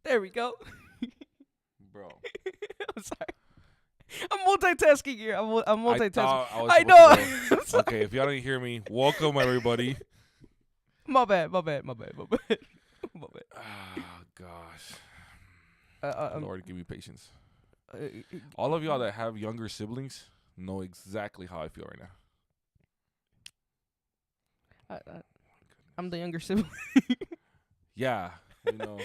There we go. Bro. I'm sorry. I'm multitasking here. I'm I multitasking. thought I was I supposed know. to go. I'm sorry. Okay, if y'all didn't hear me, welcome everybody. My bad. My bad. Oh gosh. Um, Lord, give me patience. uh, All of y'all that have younger siblings know exactly how I feel right now. I'm the younger sibling. Yeah, you know.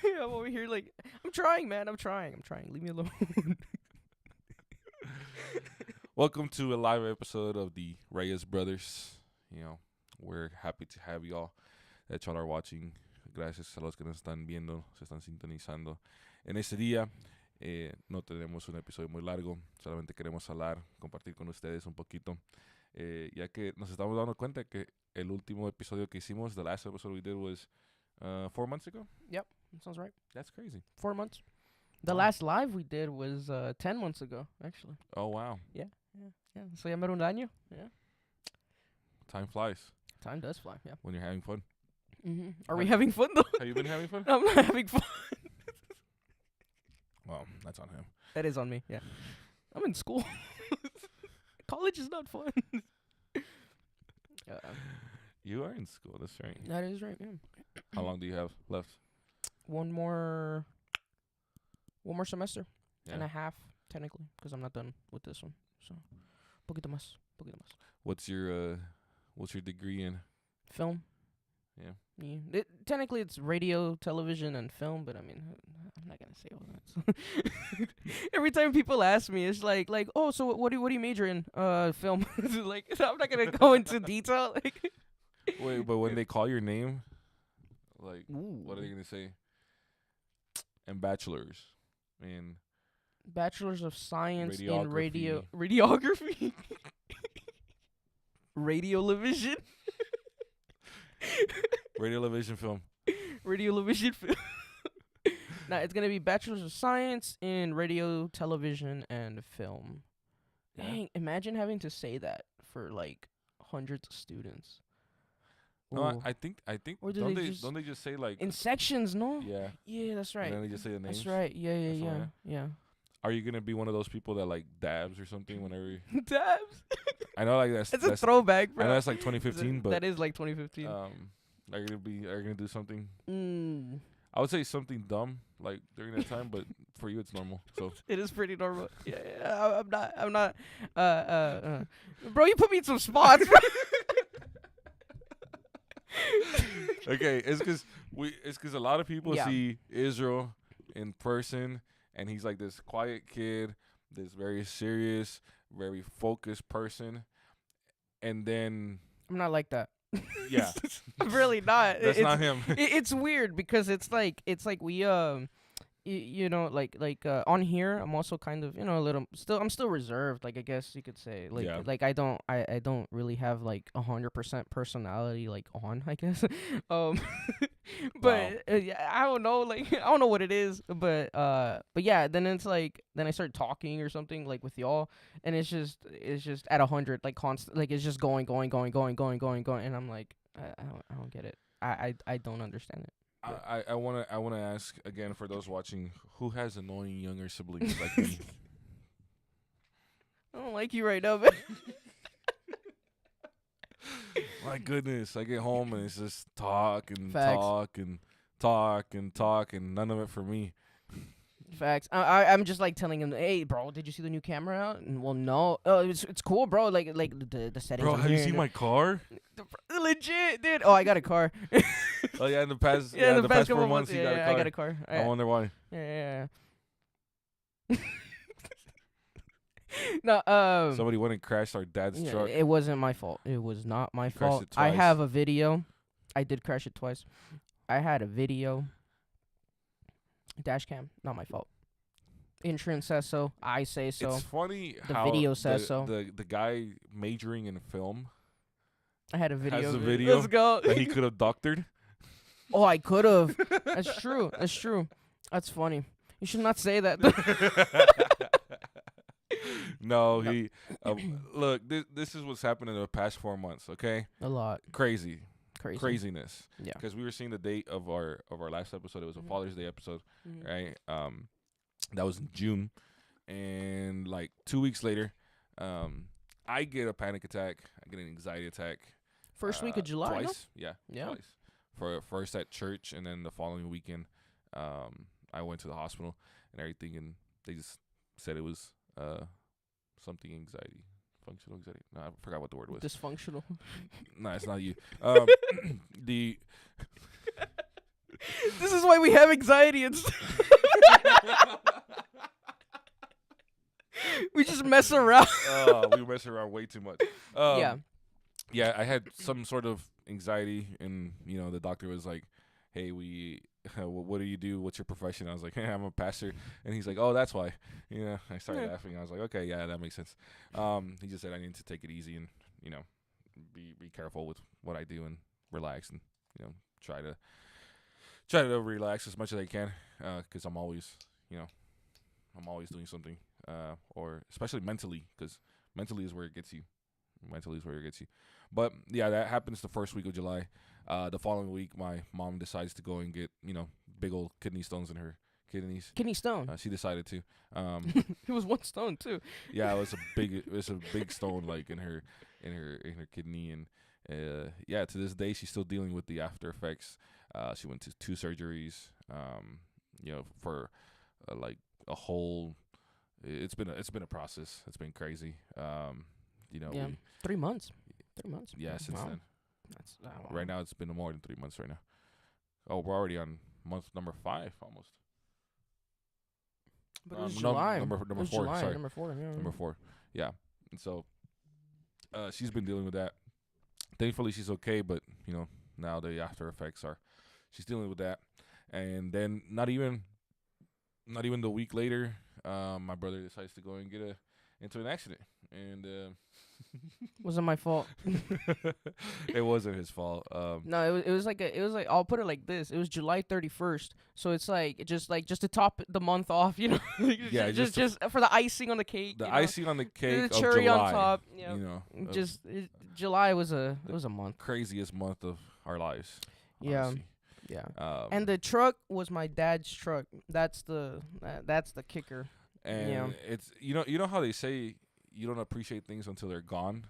I'm over here like, I'm trying, man. I'm trying. Leave me alone. Welcome to a live episode of the Reyes brothers. You know, we're happy to have y'all that y'all are watching. Gracias a los que nos están viendo, se están sintonizando. En este día no tenemos un episodio muy largo, solamente queremos hablar, compartir con ustedes un poquito, ya que nos estamos dando cuenta que el último episodio que hicimos, the last episode we did was 4 months ago. Yep, sounds right. That's crazy. 4 months. The Wow. last live we did was 10 months ago, actually. Oh wow, Yeah. So ya mero un año. Yeah. time flies Time does fly. Yeah. when you're having fun. Are we having fun though? Have you been having fun? I'm not having fun. Well, that's on him. That is on me. Yeah. I'm in school. College is not fun. You are in school, that's right. That is right. Yeah. How long do you have left? One more semester Yeah. and a half, technically, because I'm not done with this one. So, poquito más. What's your degree in? Film. Yeah. Technically, it's radio, television, and film, but I mean, I'm not gonna say all that. So every time people ask me, it's like, oh, so what do you major in? Film. Like, I'm not gonna go into detail. Like, Wait, but when they call your name, like, ooh. what are they gonna say? And bachelors, and Bachelor's of Science in Radiography. radiography, radiolovision, radio-television film. radiolovision film. Nah, it's gonna be Bachelor's of Science in Radio, Television, and Film. Yeah. Dang, imagine having to say that for like hundreds of students. No, Ooh. I think. Or do don't they they just- don't they just say like? In sections, no? Yeah. Yeah, that's right. And then they just say the names. That's right. Yeah, That's all, yeah. Are you gonna be one of those people that like dabs or something whenever? Dabs. I know like that's It's a throwback, I bro. know that's like 2015, but that is like 2015. are you gonna do something? Mm. I would say something dumb like during that time, but for you it's normal. So It is pretty normal. Yeah, I'm not. Bro, you put me in some spots, bro. okay, it's because a lot of people Yeah. see Israel in person, and he's like this quiet kid, this very serious, very focused person, and then I'm not like that. yeah, I'm really not. that's it's, not him. It's weird because it's like we you know, like on here I'm also kind of, you know, I'm still reserved, like I guess you could say, like Yeah. like I don't really have like 100% personality like on, I guess. But yeah, I don't know, like I don't know what it is, but yeah, then it's like then I start talking or something like with y'all, and it's just at 100, like constant, like it's just going, and I'm like I don't get it. I don't understand it. I wanna ask again for those watching, who has annoying younger siblings like me? I don't like you right now, man. My goodness, I get home and it's just talk and Facts. talk and talk and talk and none of it for me. Facts. I'm just like telling him, hey, bro, did you see the new camera out? And well, no. Oh, it's cool, bro. Like the settings. Bro, on have you here seen and my car? legit, dude. Oh, I got a car. Oh yeah, in the past the past 4 couple months you got a car. I got a car. I wonder why. Yeah. No, Somebody went and crashed our dad's truck. it wasn't my fault. It was not my crashed fault. it I twice. have a video. I did crash it twice. I had a video. Dash cam, not my fault. Insurance says so. I say so. It's funny The how video says so. the guy majoring in film I had a video. has a of it. video Let's go. that he could have doctored. Oh, I could have. That's true. That's funny. You should not say that. No, he look. This is what's happened in the past 4 months. Okay, A lot. crazy. Crazy. craziness. Yeah. Because we were seeing the date of our last episode. It was a Father's Day episode, right? That was in June, and like 2 weeks later, I get a panic attack. I get an anxiety attack. First week of July. Twice, Yeah. twice. For first at church, and then the following weekend, I went to the hospital and everything, and they just said it was something anxiety. Functional anxiety. No, I forgot what the word was. Dysfunctional. No, it's not you. The This is why we have anxiety and stuff. We just mess around. We mess around way too much. Yeah, I had some sort of anxiety, and the doctor was like, "Hey, what do you do? What's your profession?" I was like, "Hey, I'm a pastor," and he's like, "Oh, that's why." Yeah, I started laughing. I was like, "Okay, yeah, that makes sense." He just said I need to take it easy and be careful with what I do and relax and try to relax as much as I can, because I'm always doing something, or especially mentally, because mentally is where it gets you. But yeah, that happens the first week of July. The following week, my mom decides to go and get big old kidney stones in her kidneys. Kidney stone. She decided to. It was one stone too. Yeah, it was a big stone like in her kidney, and yeah, to this day she's still dealing with the after effects. She went to 2 surgeries. For like a whole. It's been a process. It's been crazy. Yeah, 3 months. 3 months. Yeah, since Wow. then. That's Right now, it's been more than 3 months right now. Oh, we're already on month number 5 almost. But it was No, July. number It was 4. July, Sorry, number 4. Yeah. number 4. Yeah, and so she's been dealing with that. Thankfully, she's okay, but now the after effects are. She's dealing with that, and then not even the week later, my brother decides to go and get into an accident, and Wasn't my fault. it wasn't his fault. No, it was like I'll put it like this. It was July 31st, so it's just to top the month off, Yeah, just for the icing on the cake. The icing on the cake, the cherry of July, on top. July was a month. Craziest month of our lives. Yeah. Honestly. Yeah. And the truck was my dad's truck. That's the kicker. And it's you know how they say you don't appreciate things until they're gone.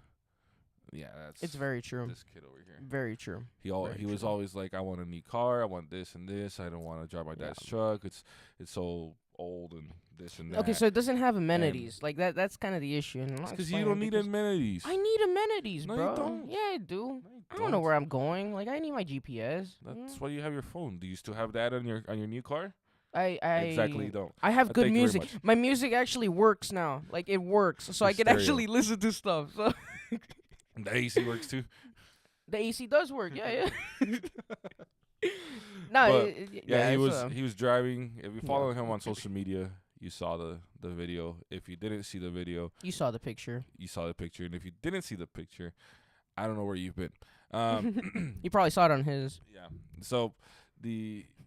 Yeah, it's very true. This kid over here. Very true. He was always like, I want a new car, I want this and this, I don't want to drive my dad's truck. It's so old and this and that. Okay, so it doesn't have amenities. Like that's kind of the issue. Because you don't need amenities. I need amenities, No, bro. you don't. Yeah, I do. No, you I don't know where I'm going. Like I need my GPS. That's why you have your phone. Do you still have that on your new car? I Exactly, you don't. I have good Thank you very music. much. My music actually works now. Like it works, so I can stereo. actually listen to stuff. So The AC works too. the AC does work. Yeah. No, But, he was driving. If you follow him on social media, you saw the video. If you didn't see the video, you saw the picture. you saw the picture. And if you didn't see the picture, I don't know where you've been. You probably saw it on his. Yeah. So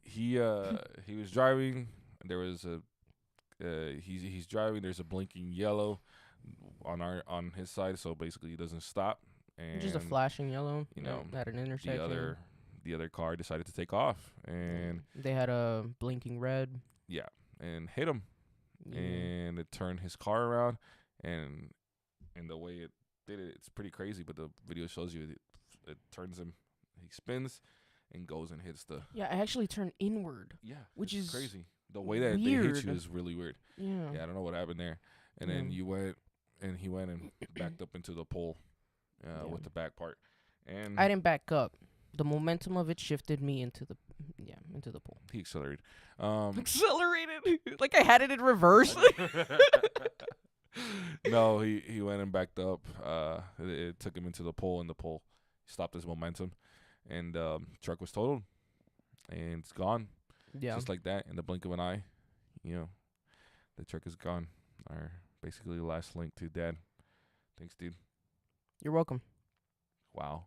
he was driving. There was he's driving. There's a blinking yellow on his side. So basically, he doesn't stop. And Just a flashing yellow. At an intersection. the other car decided to take off, and they had a blinking red. yeah, and hit him, Yeah. and it turned his car around, and the way it did it, it's pretty crazy. But the video shows you it turns him, he spins, and goes and hits the. Yeah, I actually turned inward. Yeah, which it's is crazy. The way that they weird. hit you is really weird. Yeah. Yeah, I don't know what happened there. And then he went and backed up into the pole with the back part. And I didn't back up. The momentum of it shifted me into the pole. he accelerated. Accelerated, like I had it in reverse. No, he went and backed up. It took him into the pole, and the pole stopped his momentum, and truck was totaled, and it's gone. Yeah, Just like that, in the blink of an eye, the truck is gone. Our basically last link to Dad. Thanks, dude. You're welcome. Wow.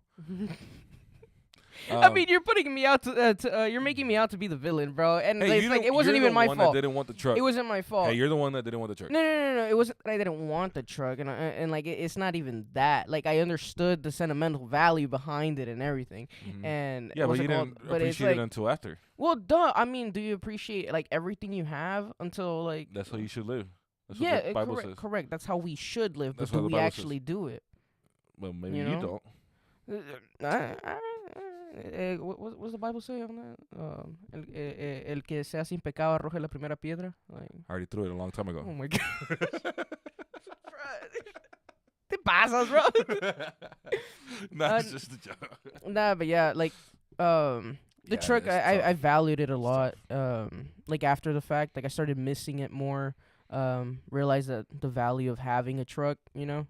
I mean, you're putting me out you're making me out to be the villain, bro. And hey, it's like it wasn't even my one fault. That didn't want the truck. It wasn't my fault. Hey, you're the one that didn't want the truck. No. It wasn't that I didn't want the truck, and like it's not even that. Like I understood the sentimental value behind it and everything, and yeah, but you didn't appreciate it until after. Well, duh. I mean, do you appreciate like everything you have until like? That's how you should live. That's yeah, what the Bible says. correct. That's how we should live. That's but what do the we Bible actually do it? Well, maybe You you know? don't. What's the Bible say on that? El que sea sin pecado arroje la primera piedra. Like, I already threw it a long time ago. oh my god. Te pasas, bro. Nah, it's just a joke. Nah, but yeah, like, the truck, I valued it a lot. Like after the fact, like I started missing it more. Realized that the value of having a truck, you know.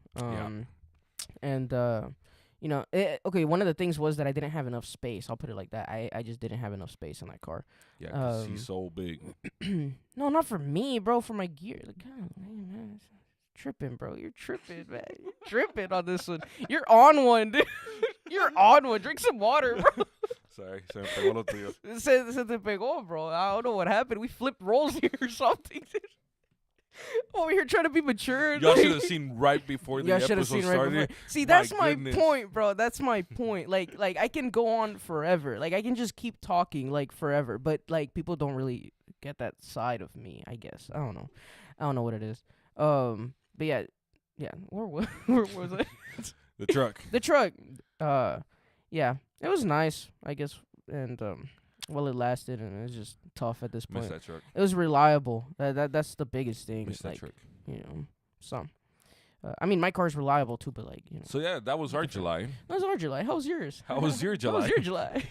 And you know, okay. One of the things was that I didn't have enough space. I'll put it like that. I just didn't have enough space in that car. Yeah, 'cause he's so big. No, not for me, bro. For my gear. Like, God, man, tripping, bro. You're tripping, man. You're tripping on this one. You're on one, dude. You're on one. Drink some water, bro. Sorry, se me pegó lo tuyo. Se te pegó, bro. I don't know what happened. We flipped roles here or something, dude. Over here trying to be mature. Y'all should have seen right before the episode started. See, that's my point, bro. That's my point. Like I can go on forever. Like I can just keep talking like forever. But like people don't really get that side of me. I guess I don't know. I don't know what it is. But yeah. Where was I? The truck. The truck. Yeah. It was nice, I guess, and well, it lasted, and it was just tough at this point. Miss that truck. It was reliable. That's the biggest thing. Miss that like, truck. you know, I mean, my car's reliable too, but like, you know. So yeah, that was our July. That was our July. How was yours? How was your July? How was your July?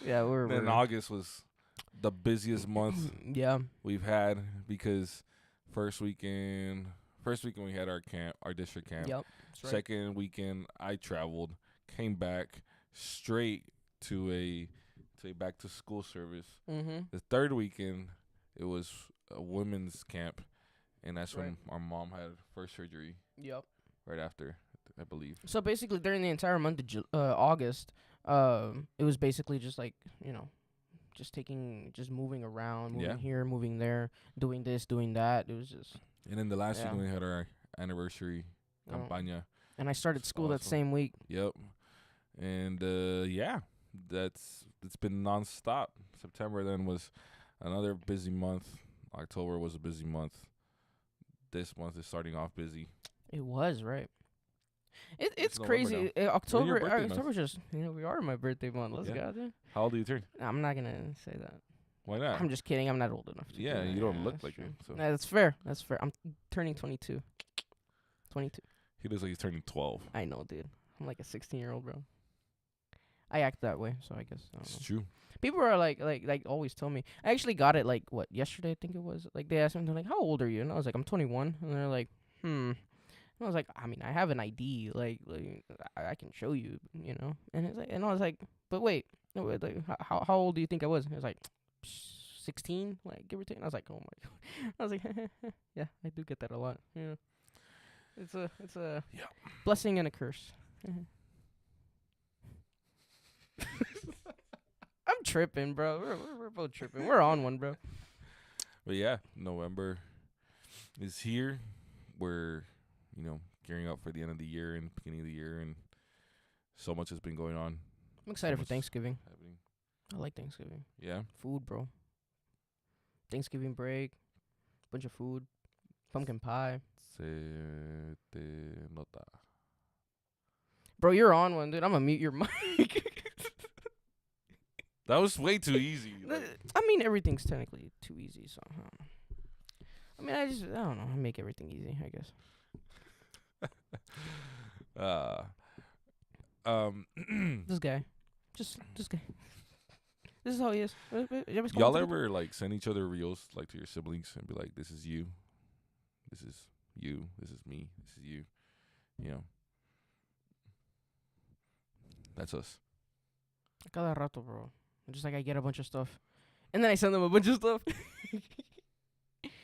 Yeah, Then August was the busiest month yeah we've had because first weekend we had our district camp. Yep. That's right. Second weekend I traveled, came back straight to a back to school service. Mm-hmm. The third weekend it was a women's camp, and that's when our mom had first surgery. Yep. Right after, I believe. So basically, during the entire month of August, it was basically just like, you know, just moving around, moving here, moving there, doing this, doing that. It was just. And then the last week we had our anniversary campaña. And I started school that same week. Yep. And it's been nonstop. September then was another busy month. October was a busy month. This month is starting off busy. It was, right? It's crazy. October just, you know, we are in my birthday month. Let's go, dude. How old do you turn? I'm not gonna say that. Why not? I'm just kidding. I'm not old enough to you don't look like it. So. Nah, that's fair. I'm turning 22. 22. He looks like he's turning 12. I know, dude. I'm like a 16-year-old, bro. I act that way, so I guess I don't know. It's true. People are like always tell me. I actually got it yesterday, I think it was. Like they asked me, they're like, "How old are you?" And I was like, "I'm 21." And they're like, And I was like, I mean, I have an ID, like I can show you, you know. And it's like, and I was like, but wait, like how old do you think I was? It was like 16, like give or take. And I was like, oh my god. I was like, yeah, I do get that a lot. Yeah, it's a blessing and a curse. I'm tripping, bro. We're both tripping. We're on one, bro. But yeah, November is here. We're, you know, gearing up for the end of the year and beginning of the year, and so much has been going on. I'm excited for Thanksgiving. Happening. I like Thanksgiving. Yeah. Food, bro. Thanksgiving break, bunch of food, pumpkin pie. Se te nota. Bro, you're on one, dude. I'm gonna mute your mic. That was way too easy. I mean, everything's technically too easy, so I mean, I don't know. I make everything easy, I guess. This guy. Just this guy. This is how he is. Y'all ever like send each other reels like to your siblings and be like, "This is you. This is you. This is me. This is you." You know. That's us. Cada rato, bro. Just like I get a bunch of stuff, and then I send them a bunch of stuff.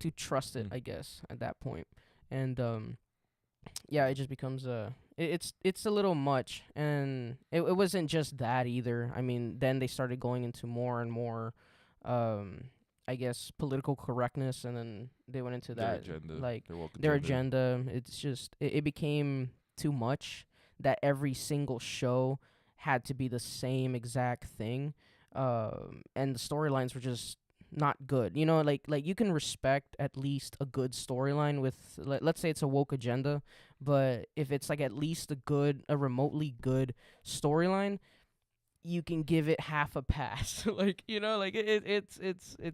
to trust it, Mm. I guess, at that point. And yeah, it just becomes it's a little much, and it wasn't just that either. I mean, then they started going into more and more, um, I guess, political correctness, and then they went into Their that, agenda, like their woke their agenda. agenda. It's just it became too much that every single show had to be the same exact thing, and the storylines were just not good. You know, like you can respect at least a good storyline with let's say it's a woke agenda, but if it's like at least a remotely good storyline, you can give it half a pass. Like, you know, like it's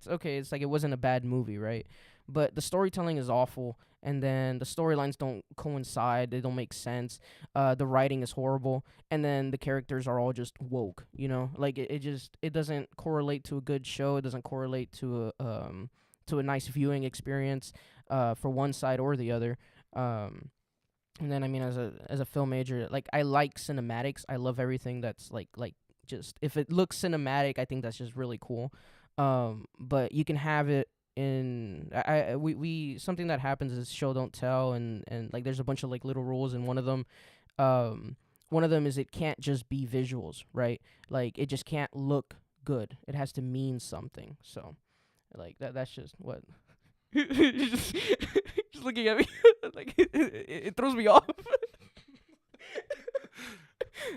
okay. It's like it wasn't a bad movie, right? But the storytelling is awful, and then the storylines don't coincide. They don't make sense. The writing is horrible, and then the characters are all just woke. You know, like it doesn't correlate to a good show. It doesn't correlate to a nice viewing experience, for one side or the other. And then I mean, as a film major, like I like cinematics. I love everything that's like just if it looks cinematic, I think that's just really cool. But you can have it in we something that happens is show don't tell, and like there's a bunch of like little rules, and um one of them is it can't just be visuals, right? Like it just can't look good. It has to mean something. So like that's just what just, just looking at me like it throws me off.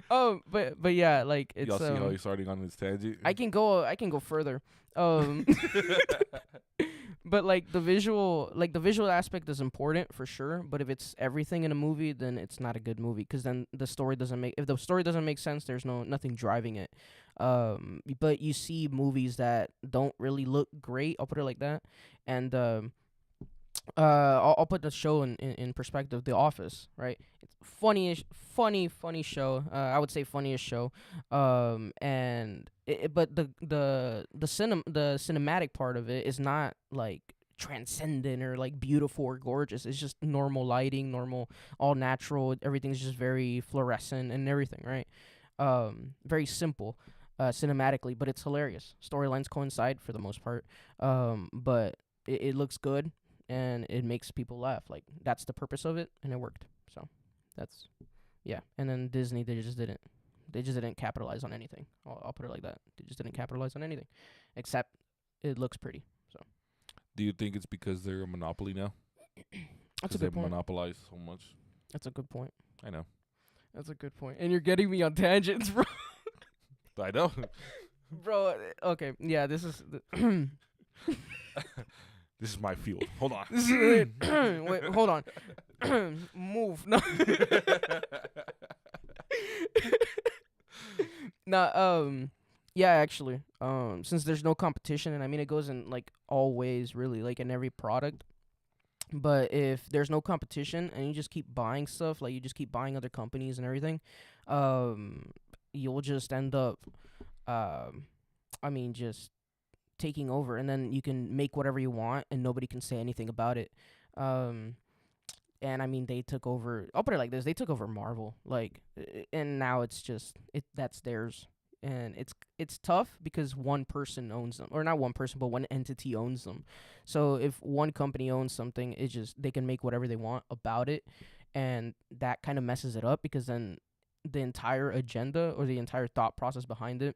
But yeah, like it's Y'all see how he's starting on this tangent? I can go further. Um but like the visual aspect is important for sure, but if it's everything in a movie, then it's not a good movie, cuz then the story doesn't make if the story doesn't make sense, there's nothing driving it. But you see movies that don't really look great, I'll put it like that. And I'll put the show in perspective. The Office, right? It's funny show. I would say funniest show. And but the cinematic part of it is not like transcendent or like beautiful or gorgeous. It's just normal lighting, normal, all natural. Everything's just very fluorescent and everything, right? Very simple. Cinematically, but it's hilarious. Storylines coincide for the most part. But it looks good, and it makes people laugh. Like that's the purpose of it, and it worked. So that's yeah. And then Disney, they just didn't capitalize on anything. I'll put it like that. They just didn't capitalize on anything, except it looks pretty. So Do you think it's because they're a monopoly now? that's a Because good they point. monopolize so much. That's a good point. I know. That's a good point. And you're getting me on tangents, bro. I know. Bro, okay, yeah. This is This is my field. Hold on. this is it. Wait, hold on. Move. No. Nah, yeah, actually, since there's no competition, and I mean it goes in like all ways, really, like in every product. But if there's no competition and you just keep buying stuff, like you just keep buying other companies and everything, you'll just end up, I mean, just taking over, and then you can make whatever you want, and nobody can say anything about it. Um, and I mean, they took over. I'll put it like this: they took over Marvel, like, and now it's just that's theirs, and it's tough because one person owns them, or not one person, but one entity owns them. So if one company owns something, it's just they can make whatever they want about it, and that kind of messes it up because then the entire agenda or the entire thought process behind it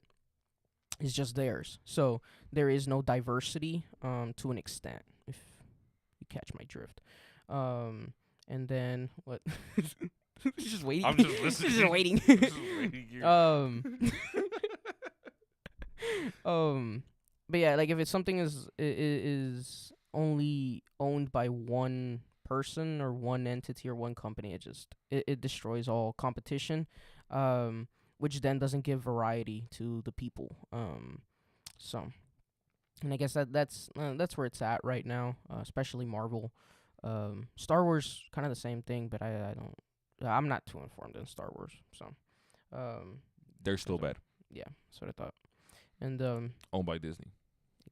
is just theirs. So there is no diversity, to an extent, if you catch my drift. And then what? He's just waiting. I'm just listening. He's just waiting. I'm just waiting here. But yeah, like if it's something is only owned by one person or one entity or one company, it destroys all competition, which then doesn't give variety to the people. So, and I guess that's where it's at right now, especially Marvel. Star Wars kind of the same thing, but I'm not too informed in Star Wars, so They're still bad. yeah, that's what I thought. And Owned by Disney.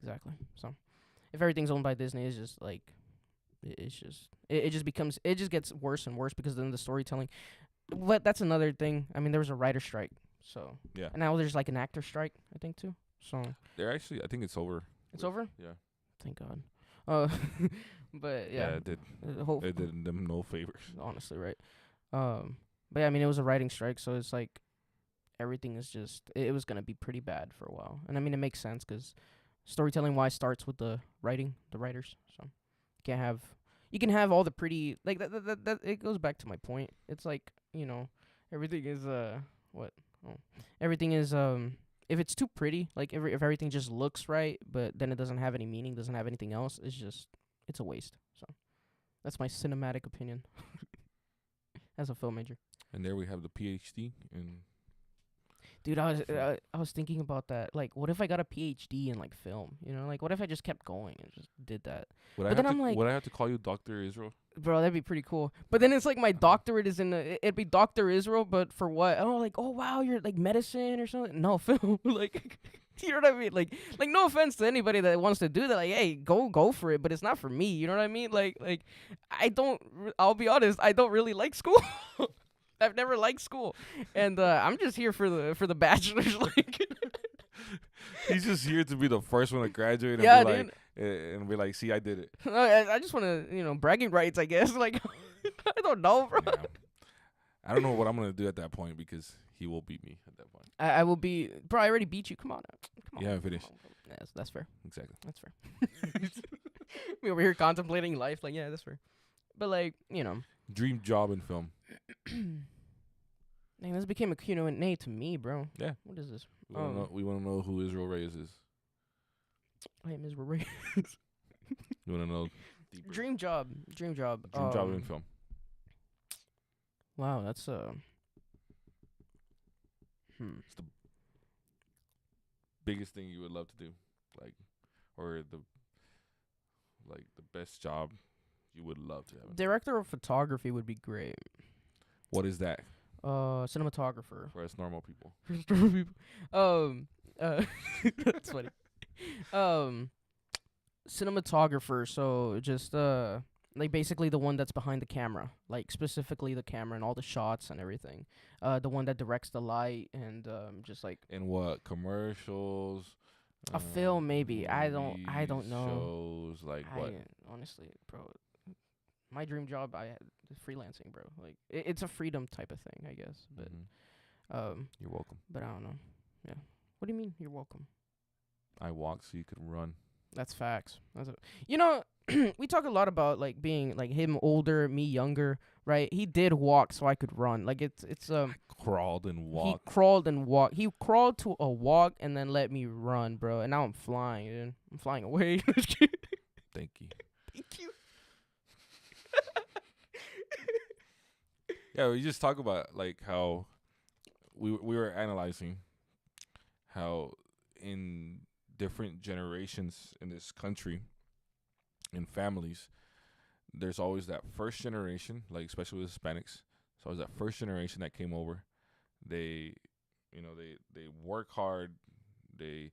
exactly. So if everything's owned by Disney, it's just like it just gets worse and worse because then the storytelling. But that's another thing. I mean, there was a writer strike, so Yeah. and now there's like an actor strike, I think too. So They're actually, I think it's over. it's over. Yeah. Thank God. Uh, but yeah, Yeah, it did. hope It did them no favors. honestly, right? But yeah, I mean, it was a writing strike, so it's like everything is just it was gonna be pretty bad for a while, and I mean it makes sense because storytelling wise starts with the writing, the writers. So can't have you can have all the pretty like that it goes back to my point. It's like everything is what oh, everything is if it's too pretty like if everything just looks right but then it doesn't have any meaning, doesn't have anything else, it's a waste. So that's my cinematic opinion as a film major. And there we have the PhD in Dude, I was thinking about that. Like, what if I got a PhD in like film? Like what if I just kept going and just did that? But then I'm like, would I have to call you Dr. Israel? bro, that'd be pretty cool. But then it's like my doctorate is it'd be Dr. Israel, but for what? Oh, like, oh wow, you're like medicine or something. No, film. Like, you know what I mean? Like no offense to anybody that wants to do that. Like, hey, go for it. But it's not for me. You know what I mean? Like I don't. I'll be honest. I don't really like school. I've never liked school, and I'm just here for the bachelor's. Like, He's just here to be the first one to graduate and yeah, be dude. like, and be like, see, I did it. I just want to, bragging rights, I guess. Like, I don't know, bro. Yeah. I don't know what I'm gonna do at that point because he will beat me at that point. I will be, bro. I already beat you. Come on, come on. You haven't finished. Yeah, that's fair. Exactly. That's fair. We over here contemplating life. Like, yeah, that's fair. But like, Dream job in film. man, this became a Q&A to me, bro. Yeah. What is this? We wanna know who Israel Reyes is. I am Israel Reyes. You wanna know deeper. Dream job. Dream job in film. Wow, that's It's the biggest thing you would love to do, like, or the best job you would love to have. Director of photography would be great. What is that Cinematographer. for us normal people? That's funny. Cinematographer. So just like basically the one that's behind the camera, like specifically the camera and all the shots and everything. The one that directs the light and just like In what commercials? a film maybe. I don't know. Shows like what? Honestly, bro. My dream job, freelancing, bro. Like it's a freedom type of thing, I guess. But You're welcome. but I don't know. Yeah. What do you mean? You're welcome. I walk so you could run. That's facts. We talk a lot about like being like him older, me younger, right? He did walk so I could run. Like it's Crawled and walked. He crawled and walked. He crawled to a walk and then let me run, bro. And now I'm flying, dude. I'm flying away. Thank you. Thank you. Yeah, we just talk about like how we were analyzing how in different generations in this country, in families, there's always that first generation, like especially with Hispanics. So always that first generation that came over. They work hard. They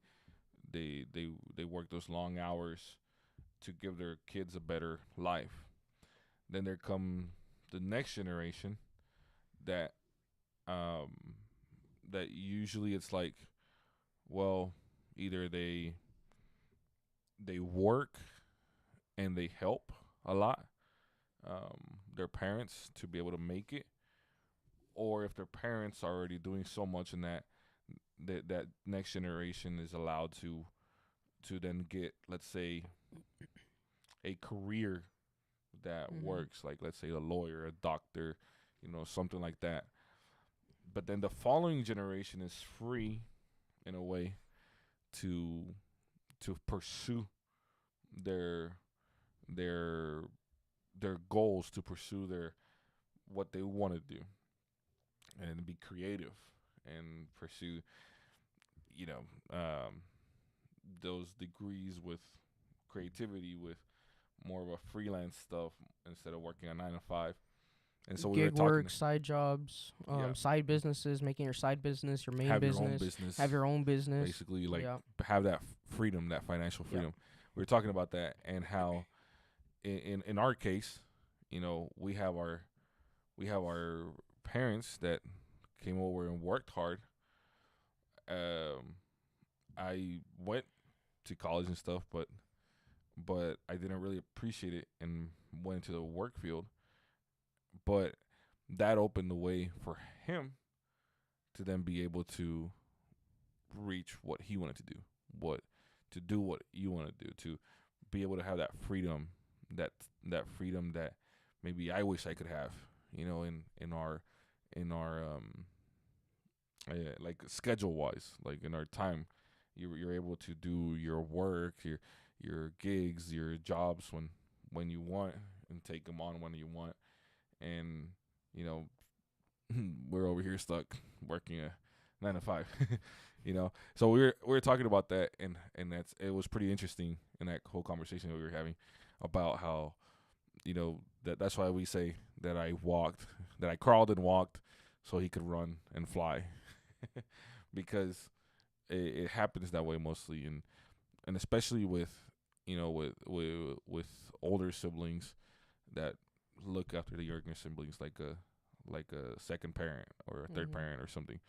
work those long hours to give their kids a better life. Then there come the next generation that that usually it's like, well, either they work and they help a lot their parents to be able to make it, or if their parents are already doing so much in that next generation is allowed to then get, let's say, a career that works, like let's say a lawyer, a doctor, something like that. But then the following generation is free in a way to pursue their goals, to pursue what they want to do, and be creative and pursue those degrees with creativity, with more of a freelance stuff instead of working a 9 to 5. And so we were Gig talking work, side jobs, side businesses, making your side business your main have business. your own business, Have your own business. basically, like have that freedom, that financial freedom. We were talking about that and how in our case, we have our parents that came over and worked hard. I went to college and stuff, but but I didn't really appreciate it and went into the work field. But that opened the way for him to then be able to reach what he wanted to do, what you want to do, to be able to have that freedom, that freedom that maybe I wish I could have, in our like schedule wise, like in our time, you're able to do your work, your gigs, your jobs when you want, and take them on when you want, and you know we're over here stuck working a 9 to 5. So we were talking about that, and it was pretty interesting in that whole conversation that we were having about how that's why we say that I crawled and walked so he could run and fly. Because it happens that way mostly, and especially with with older siblings that look after the younger siblings like a second parent or a third parent or something,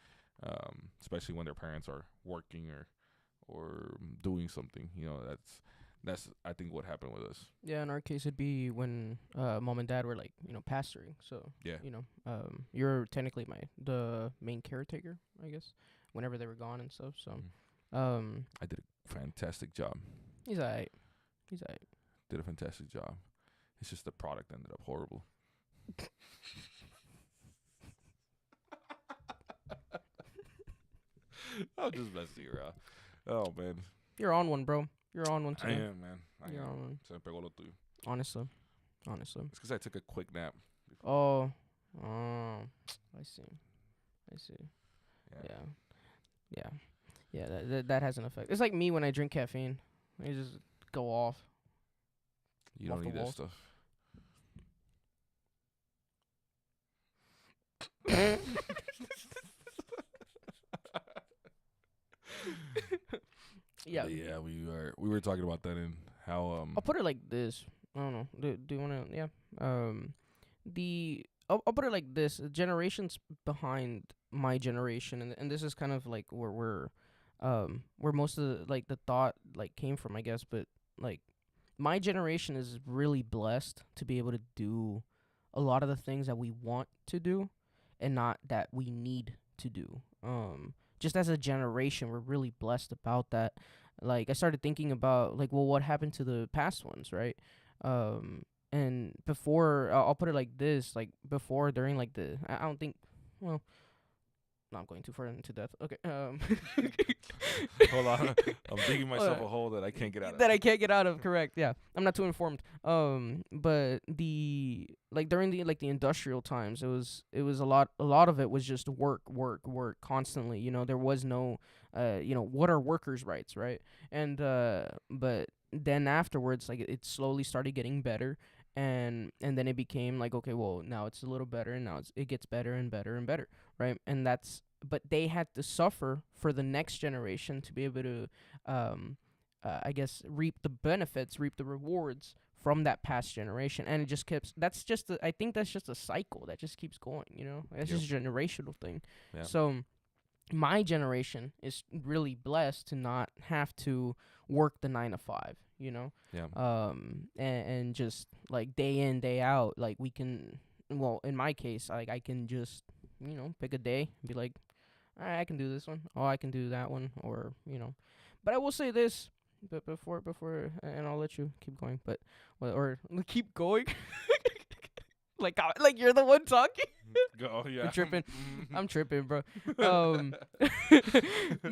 especially when their parents are working or doing something. That's I think what happened with us. Yeah, in our case, it'd be when mom and dad were like, pastoring. So Yeah. you're technically the main caretaker, I guess, whenever they were gone and stuff. So, I did a fantastic job. he's alright. He's alright. Did a fantastic job. It's just the product ended up horrible. I'm just messing around. Oh man, You're on one, bro. You're on one I today. am, man. You're on one. Se me pegó lo tuyo. Honestly. It's because I took a quick nap. Oh. I see. Yeah. That has an effect. It's like me when I drink caffeine. I just go off. You Off don't the need that walls. stuff. Yeah. But yeah, we were talking about that and how I'll put it like this. I don't know. Do you want to? Yeah. I'll put it like this. Generations behind my generation, and this is kind of like where most of the thought came from, I guess. But like my generation is really blessed to be able to do a lot of the things that we want to do, and not that we need to do. Just as a generation, we're really blessed about that. Like I started thinking about what happened to the past ones, right? And before, I'll put it like this: like before, during I don't think, well, no, I'm going too far into depth. Okay. hold on, I'm digging myself a hole that I can't get out of. That I can't get out of. Correct. Yeah, I'm not too informed. But during the industrial times, it was a lot of it was just work constantly. There was no, what are workers' rights, right? And but then afterwards, it slowly started getting better. And then it became like, okay, well, now it's a little better, and now it gets better and better and better, right? And but they had to suffer for the next generation to be able to, I guess, reap the benefits, reap the rewards from that past generation. And it just keeps. I think that's just a cycle that just keeps going. It's just a generational thing. Yeah. So my generation is really blessed to not have to work the 9 to 5. Yeah. And just day in, day out, we can. Well, in my case, I can just pick a day and be like, all right, I can do this one. Oh, I can do that one, or But I will say this, but before, and I'll let you keep going. But or keep going. like you're the one talking. Go, yeah. I'm tripping, bro.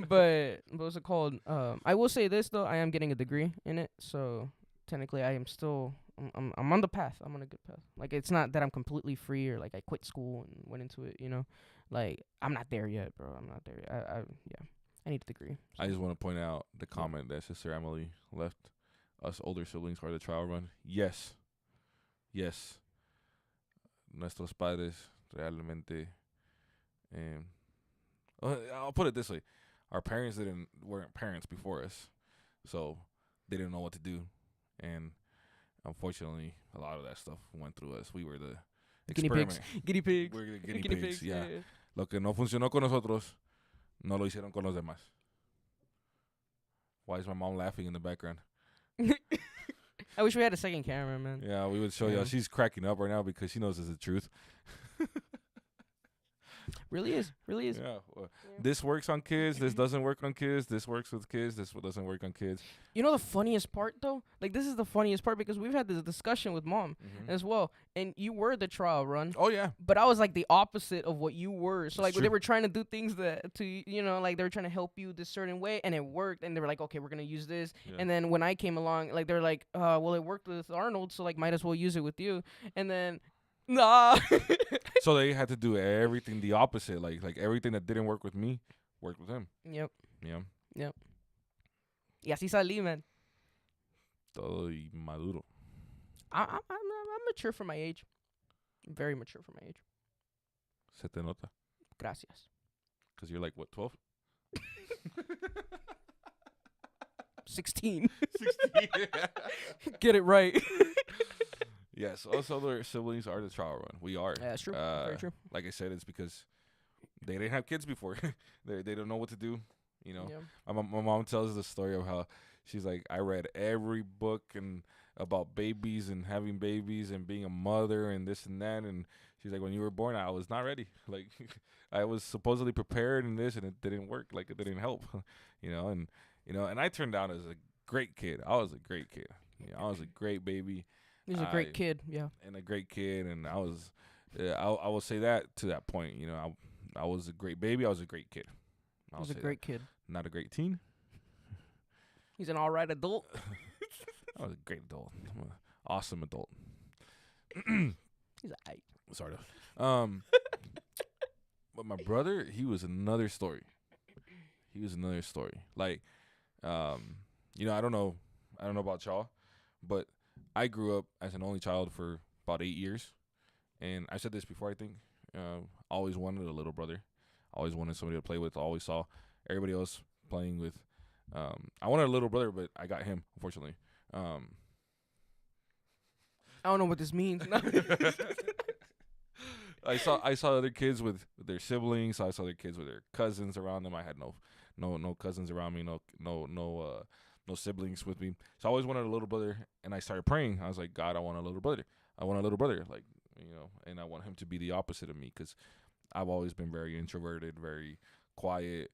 But what's it called? I will say this though, I am getting a degree in it, so technically I am still I'm on the path. I'm on a good path. It's not that I'm completely free or I quit school and went into it. I'm not there yet, bro. I'm not there yet. I need a degree. So. I just want to point out the comment that Sister Emily left. Us older siblings are the trial run. Yes. Nuestros padres realmente. I'll put it this way: our parents weren't parents before us, so they didn't know what to do, and unfortunately, a lot of that stuff went through us. We were the experiment. Guinea pigs. We're the guinea pigs. Yeah. Lo que no funcionó con nosotros, no lo hicieron con los demás. Why is my mom laughing in the background? I wish we had a second camera, man. Yeah, we would show Yeah. you. She's cracking up right now because she knows it's the truth. Really is. Yeah. This works on kids. This doesn't work on kids. This works with kids. This doesn't work on kids. You know the funniest part though? Like this is the funniest part because we've had this discussion with mom as well, and you were the trial run. Oh yeah. But I was like the opposite of what you were. So like True. they were trying to do things that like they were trying to help you this certain way, and it worked. And they were like, okay, we're gonna use this. Yeah. And then when I came along, like they're like, well, it worked with Arnold, so like might as well use it with you. And then, nah. So they had to do everything the opposite. Like everything that didn't work with me worked with him. Yep. Yeah. Y así salí, man. Todo y maduro. I'm mature for my age. I'm very mature for my age. Se te nota. Gracias. Because you're like, what, 12? 16. 16. Get it right. Yes, us other siblings are the trial run. We are. Yeah, that's true. Very true. Like I said, it's because they didn't have kids before. They don't know what to do. You know, Yeah. my mom tells the story of how she's like, I read every book and about babies and having babies and being a mother and this and that. And she's like, when you were born, I was not ready. Like, I was supposedly prepared and this, and it didn't work. Like, it didn't help. And I turned out as a great kid. I was a great kid. I was a great baby. He's a great kid, yeah. And a great kid, and I was, I will say that to that point. I was a great baby. I was a great kid. He's a great kid. Not a great teen. He's an all right adult. I was a great adult. I'm an awesome adult. He's a eight. Sort of. But my brother, he was another story. Like, I don't know about y'all, but I grew up as an only child for about 8 years. And I said this before, I think. Always wanted a little brother. Always wanted somebody to play with. Always saw everybody else playing with. I wanted a little brother, but I got him, unfortunately. I don't know what this means. I saw other kids with their siblings. I saw other kids with their cousins around them. I had no cousins around me. No siblings with me. So I always wanted a little brother, and I started praying. I was like, God, I want a little brother. Like, and I want him to be the opposite of me, because I've always been very introverted, very quiet,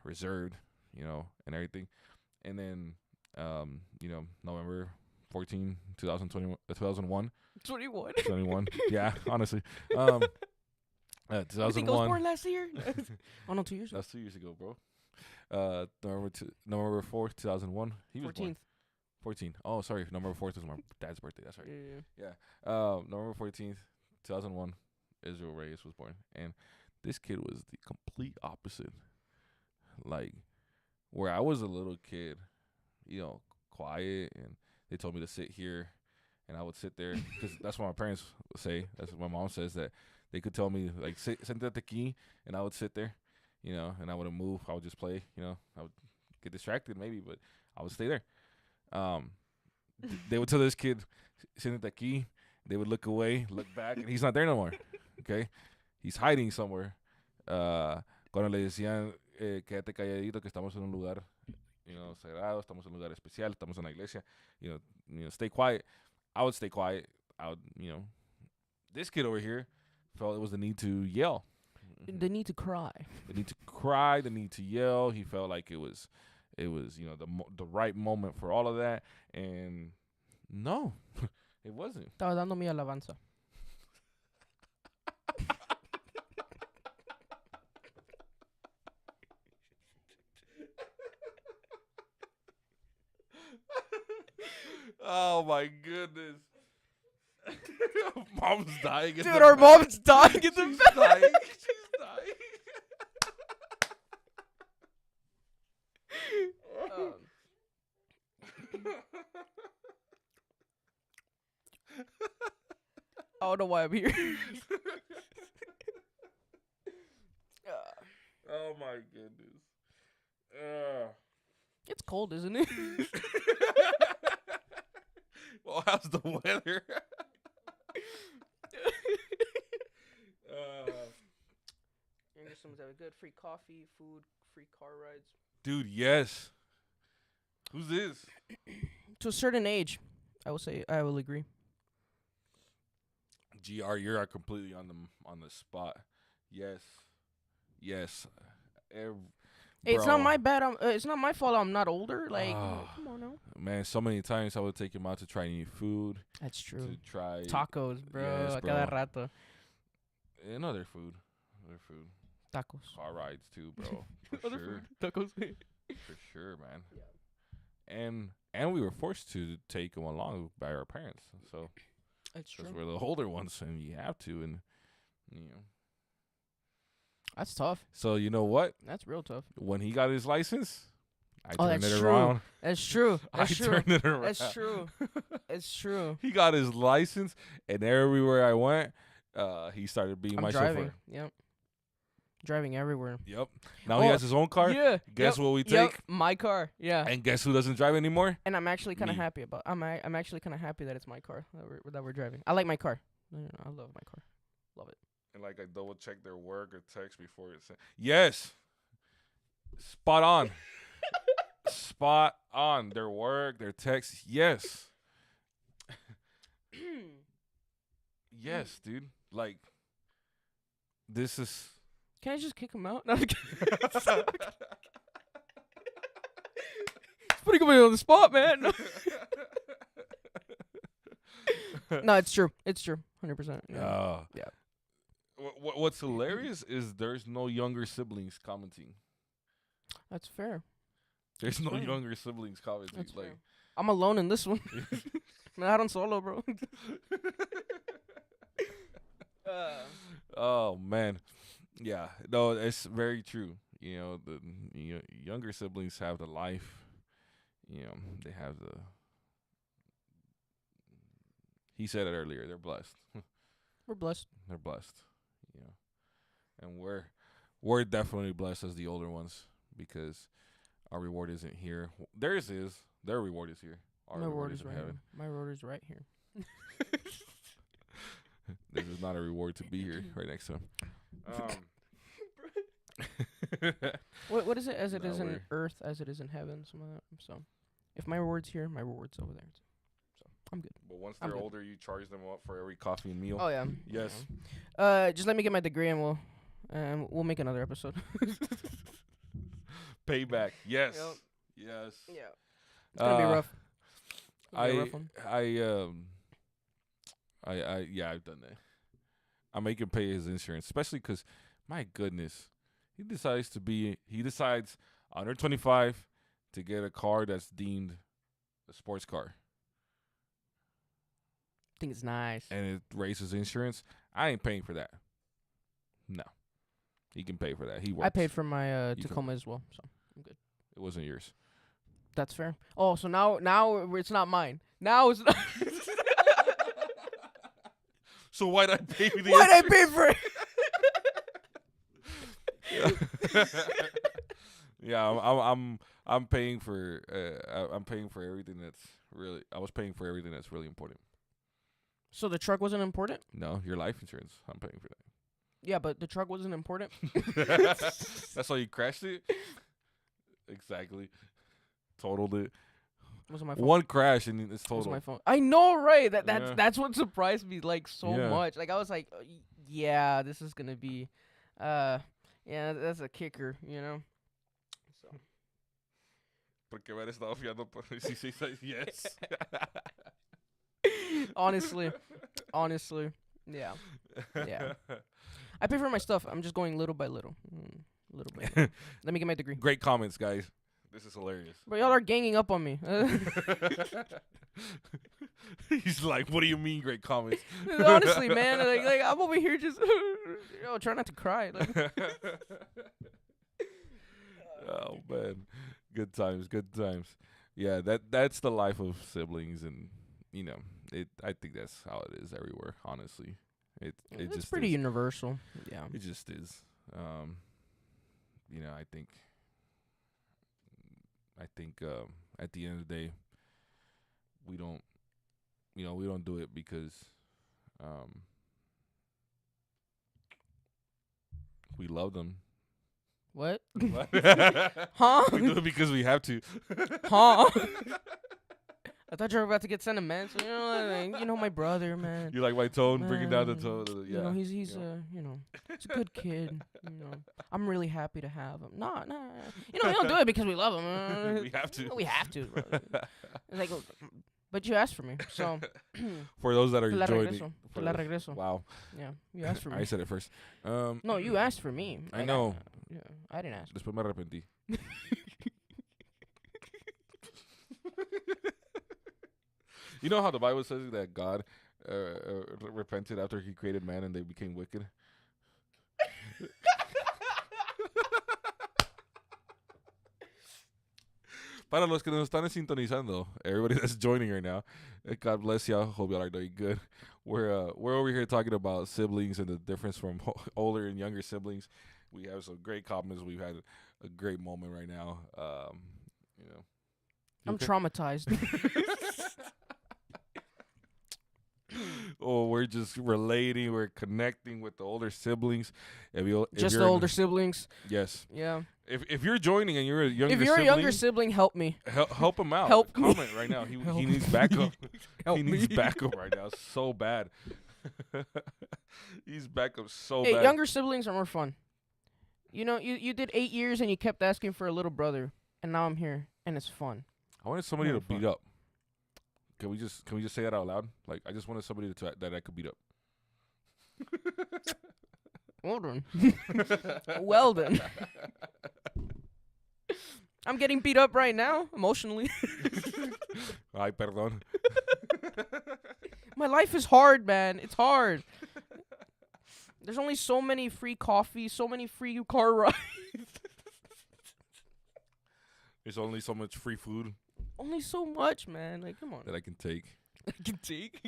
reserved, and everything. And then, November 14, 2001. 21. Yeah, honestly. 2001. You think I was born last year? Oh, no, 2 years ago. That's 2 years ago, bro. November 4th, 2001. He was 14th. born. 14. Oh, sorry. November 4th was my dad's birthday. That's right. Yeah. November 14th, 2001, Israel Reyes was born. And this kid was the complete opposite. Like, where I was a little kid, quiet, and they told me to sit here, and I would sit there, because that's what my parents say. That's what my mom says, that they could tell me, like, sentate aquí, and I would sit there, and I wouldn't move. I would just play, I would get distracted maybe, but I would stay there. They would tell this kid, sentate aquí. They would look away, look back, and he's not there no more. Okay? He's hiding somewhere. Cuando le decían, quédate calladito, que estamos en un lugar, sagrado, estamos en un lugar especial, estamos en la iglesia, stay quiet. I would stay quiet. I would, this kid over here felt it was the need to yell. The need to cry. The need to cry, the need to yell. He felt like it was the right moment for all of that, and no, it wasn't. Estaba dando mi alabanza. Oh my goodness. Mom's dying. Dude, our mom's dying in the She's dying. She's dying. I don't know why I'm here. Oh my goodness. It's cold, isn't it? Well, how's the weather? Some good free coffee, food, free car rides. Dude, yes. Who's this? To a certain age, I will agree. GR, you're completely on the spot. Yes, yes. Ev- Hey, it's not Bro, my bad. It's not my fault. I'm not older. Like, ah, come on now. man, so many times I would take him out to try new food, That's true. to try Tacos, bro. yes, A cada bro, rato. and other food, Tacos. car rides too, bro, for Other sure, food. Tacos. for sure, man. Yeah. And we were forced to take him along by our parents, so That's true. because we're the older ones, and you have to, and you know. That's tough. So you know what? That's real tough. When he got his license, I Oh, turned that's it true. around. That's true. That's I true. turned it around. That's true. It's true. He got his license, and everywhere I went, he started being I'm my driving. chauffeur. Yep. Driving everywhere. Yep. Now he Oh, has his own car. Yeah. Guess yep, what we Yep. take? My car. Yeah. And guess who doesn't drive anymore? And I'm actually kind of Me. happy about. I'm actually kind of happy that it's my car that we're driving. I like my car. No, I love my car. Love it. And like I double check their work or text before it. Yes. Spot on. Spot on. Their work, their text. Yes. Yes, dude. Like, this is. Can I just kick him out? No, I'm kidding. It's putting me on the spot, man. No, it's true. It's true. 100%. Yeah. Yeah. What's hilarious is there's no younger siblings commenting. That's fair. There's no fair. younger siblings commenting. That's Like, fair. I'm alone in this one. Not on solo, bro. oh man, yeah. No, it's very true. You know, the younger siblings have the life. You know, they have the. He said it earlier. They're blessed. We're blessed. They're blessed. You know, and we're definitely blessed as the older ones because our reward isn't here. Theirs is. Their reward is here. Our My reward reward is is in right heaven. here. My reward is right here. This is not a reward to be here right next to him. What is it? As it No, is in we're- earth, as it is in heaven. Some of that. So, if my reward's here, my reward's over there. So I'm good. But once I'm they're good. older, you charge them up for every coffee and meal. Oh yeah. Yes. Yeah. Just let me get my degree and we'll make another episode. Payback. Yes. Yep. Yes. Yeah. It's gonna be rough. It's gonna be a rough one. Yeah, I've done that. I make him pay his insurance, especially 'cause my goodness, he decides 125 to get a car that's deemed a sports car, think it's nice. and it raises insurance. I ain't paying for that. No, he can pay for that. He works. I paid for my You can- Tacoma as well, so I'm good. It wasn't yours. That's fair. Oh, so now it's not mine. Now it's not. So why'd I pay for the Why'd I insurance? pay for it? Yeah, I'm paying for I'm paying for everything that's really. I was paying for everything that's really important. So the truck wasn't important? No, your life insurance. I'm paying for Yeah, but the truck wasn't important. that. That's why you crashed it. Exactly. Totaled it. Wasn't my fault. One crash and it's Was total. my phone. I know, right? Yeah. That's what surprised me like so Yeah. much. Like I was like, yeah, this is gonna be, yeah, that's a kicker, you know. So Porque haber estado fiando por 16 yes. honestly, yeah. Yeah. I pay for my stuff. I'm just going little by little, little by little. Let me get my degree. Great comments, guys. This is hilarious. But y'all are ganging up on me. He's like, what do you mean, great comments? Honestly, man, like I'm over here just, try not to cry. Like, Oh man, good times. Yeah, that's the life of siblings, and you know, I think that's how it is everywhere. Honestly, it it's just pretty is. universal. Yeah. It just is. You know, I think at the end of the day, we don't do it because we love them. What? Huh? Huh? We do it because we have to. Huh? I thought you were about to get sentimental. My brother, man. You like my tone, bringing down the Man, tone. Yeah. he's you he's a good kid. I'm really happy to have him. Nah. We don't do it because we love him. We have to. We have to, bro. It's like, but you asked for me, so. For those that are Te la joining. regreso. Te la regreso. Wow. Yeah, you asked for me. I said it first. No, you asked for me. I know. Yeah, I didn't ask. Después me arrepentí. You know how the Bible says that God repented after he created man and they became wicked? Para los que nos están sintonizando, everybody that's joining right now, God bless y'all. Hope y'all are doing good. We're over here talking about siblings and the difference from older and younger siblings. We have some great comments. We've had a great moment right now. I'm traumatized. Oh, we're just relating. We're connecting with the older siblings. If Just you're the older siblings. Yes. Yeah. If you're joining and you're a younger If you're sibling, a younger sibling, help me. help him out. Help me. Comment right now. He Help needs backup. Help He needs me. backup right now. So bad. He's backup so Hey, bad. younger siblings are more fun. You did 8 years and you kept asking for a little brother, and now I'm here, and it's fun. I wanted somebody More to beat fun. up. Can we just say that out loud? Like, I just wanted somebody that I could beat up. Well done. Well done. I'm getting beat up right now, emotionally. Ay, perdón. My life is hard, man. It's hard. There's only so many free coffee, so many free car rides. There's only so much free food Only so much, man. Like, come on. that I can take. I can take.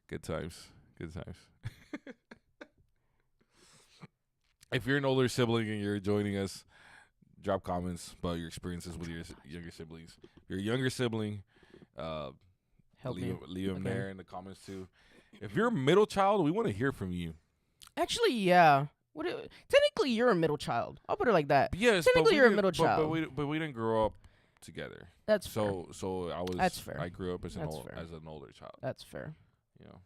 Good times. Good times. If you're an older sibling and you're joining us, drop comments about your experiences with your younger siblings. If you're a younger sibling, Help me. leave them Okay. there in the comments too. If you're a middle child, we want to hear from you. Actually, yeah. Technically, you're a middle child. I'll put it like that. Yes, Technically, you're a didn't- middle child. But we didn't grow up together. That's fair. So I was. That's fair. I grew up as That's fair. as an older child. That's fair. You know,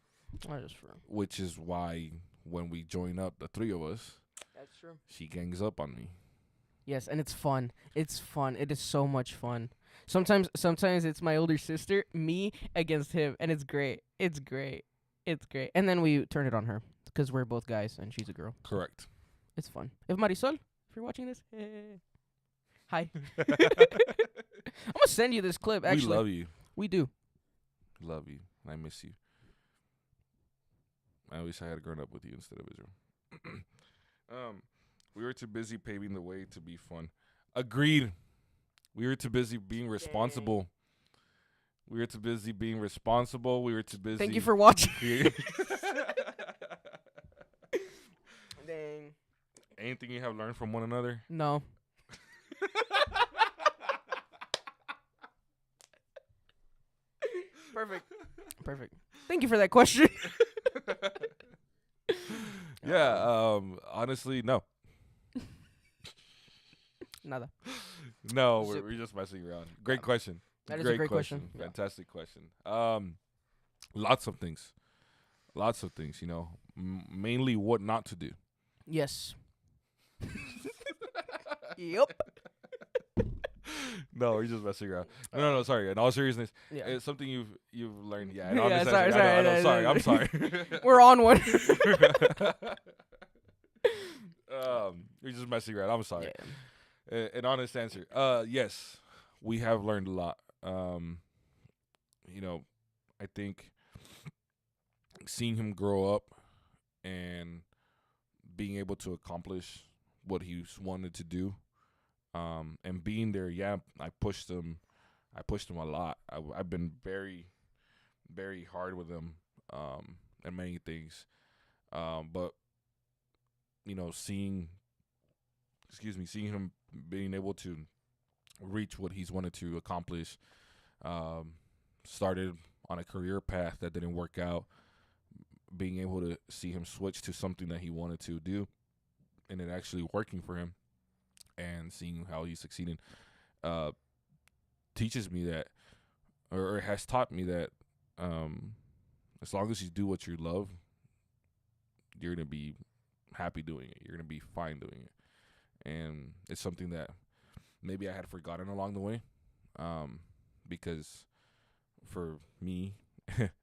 That is fair. which is why when we join up, the three of us, That's true. she gangs up on me. Yes, and it's fun. It's fun. It is so much fun. Sometimes it's my older sister, me against him, and it's great. It's great. It's great. And then we turn it on her because we're both guys and she's a girl. Correct. It's fun. If Marisol, if you're watching this, hi. I'm gonna send you this clip. Actually, We love you. We do. Love you. I miss you. I wish I had grown up with you instead of Israel. We were too busy paving the way to be fun. Agreed. We were too busy being responsible. We were too busy being responsible. We were too busy. Thank you for watching. Dang. Anything you have learned from one another? No. Perfect. Thank you for that question. Yeah. Honestly, no. Nada. No, Zip. we're just messing around. Great question. That is a great question. Yeah. Fantastic question. Lots of things. You know, mainly what not to do. Yes. Yep. No, we're just messing around. No. Sorry. In all seriousness, Yeah. it's something you've learned. Yeah. Yeah, Sorry. I'm sorry. We're on one. We're just messing around. I'm sorry. Yeah. An honest answer. Yes, we have learned a lot. You know, I think seeing him grow up and being able to accomplish what he's wanted to do, and being there. Yeah, I pushed him a lot. I've been very, very hard with him, and many things. But you know, seeing him being able to reach what he's wanted to accomplish, started on a career path that didn't work out, being able to see him switch to something that he wanted to do and it actually working for him and seeing how he's succeeding, teaches me that or has taught me that as long as you do what you love, you're gonna be happy doing it. You're gonna be fine doing it, and it's something that maybe I had forgotten along the way, because for me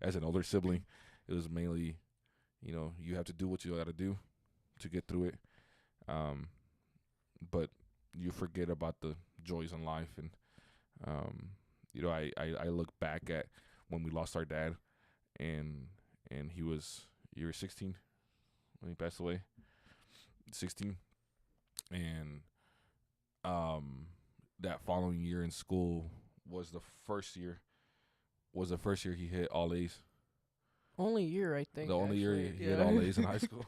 as an older sibling, it was mainly, you have to do what you got to do to get through it, but you forget about the joys in life, and I look back at when we lost our dad, and you were 16 when he passed away, 16, and that following year in school was the first year he hit all A's. Only year, I think. The only year actually. he hit all A's in high school,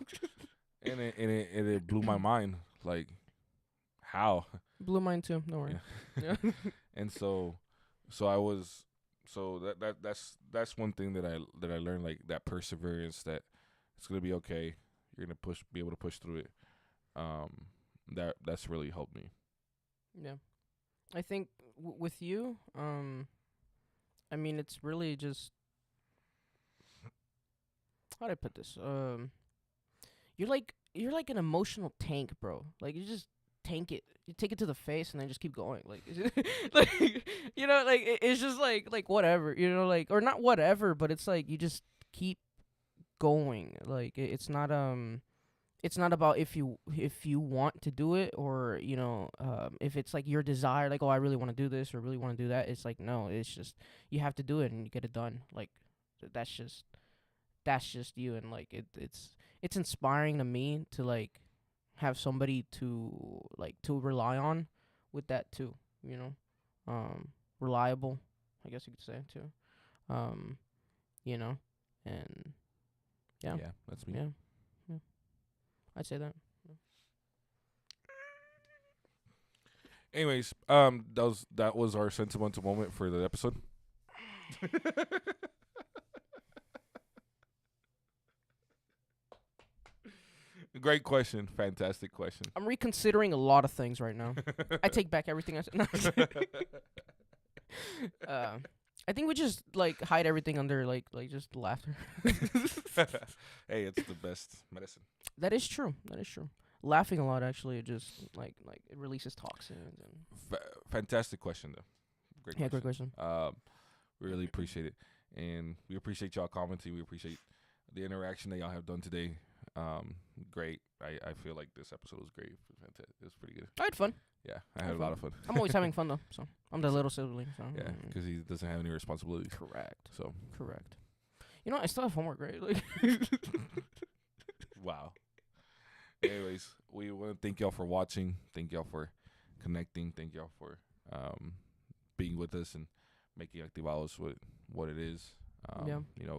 and it blew my mind. Like, how? Blew mine too. No worry. Yeah. And so that's one thing that I learned, like that perseverance, that it's gonna be okay. You're gonna be able to push through it. That's really helped me. Yeah, I think with you, I mean, it's really just, how do I put this? You're like an emotional tank, bro. Like, you just tank it. You take it to the face and then just keep going. Like, like it's just like whatever, or not whatever, but it's like you just keep going. Like, it's not about if you want to do it, or if it's like your desire, like, oh, I really want to do this or really want to do that. It's like, no, it's just you have to do it and you get it done. Like, that's just you, and like it's inspiring to me to like have somebody to rely on with that too. Reliable, I guess you could say too. And yeah, that's me. Yeah. I'd say that. Anyways, that was our sentimental moment for the episode. Great question, fantastic question. I'm reconsidering a lot of things right now. I take back everything I said. No, I think we just like hide everything under like just laughter. Hey, it's the best medicine. That is true. Laughing a lot actually, it just like it releases toxins and. Fantastic question though. Great question. We really appreciate it, and we appreciate y'all commenting. We appreciate the interaction that y'all have done today. Great. I feel like this episode was great. It was pretty good. I had fun. Yeah, I had a lot of fun. I'm always having fun though, so I'm the little sibling. So yeah, because he doesn't have any responsibilities. Correct. So correct. I still have homework, right? Like. Wow. Anyways, we want to thank y'all for watching. Thank y'all for connecting. Thank y'all for being with us and making Activados what it is.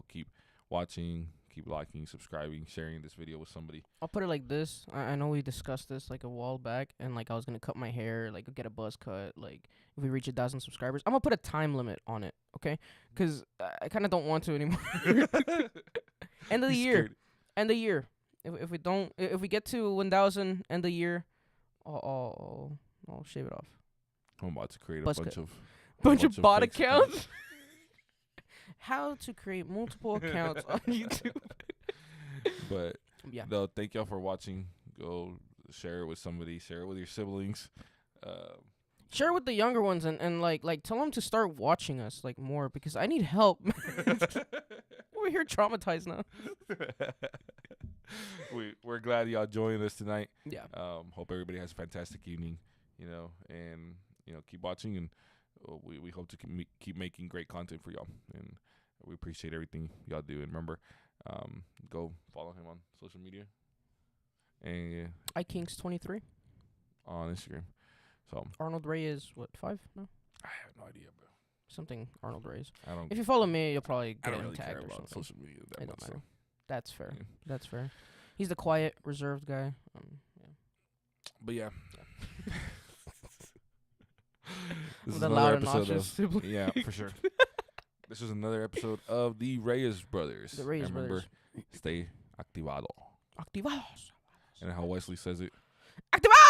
Keep watching, keep liking, subscribing, sharing this video with somebody. I'll put it like this. I know we discussed this like a while back, and like I was gonna cut my hair, like get a buzz cut, like if we reach 1,000 subscribers. I'm gonna put a time limit on it, okay? Because I kind of don't want to anymore. End of the year. Scared. End of the year. If we get to 1,000 end of the year, I'll shave it off. I'm about to create buzz a cut. bunch of of bot fake accounts. How to create multiple accounts on YouTube. But yeah. no, thank y'all for watching. Go share it with somebody. Share it with your siblings. Share it with the younger ones and like tell them to start watching us like more, because I need help. We're here traumatized now. We're glad y'all joined us tonight. Yeah. Hope everybody has a fantastic evening. And keep watching, and we hope to keep making great content for y'all. And we appreciate everything y'all do. And remember, go follow him on social media. And iKings23 on Instagram. So Arnold Reyes, what, 5? No, I have no idea, bro. Something Arnold Reyes. I don't. If you follow me, you'll probably I get don't him really tagged care or about something. social media It that don't much. matter. So. That's fair. Yeah. That's fair. He's the quiet, reserved guy. Yeah. But yeah. This With is a another loud, episode obnoxious sibling. Yeah, for sure. This is another episode of the Reyes Brothers. The Reyes and remember, Brothers. stay activado. Activados. And how Wesley says it. Activados!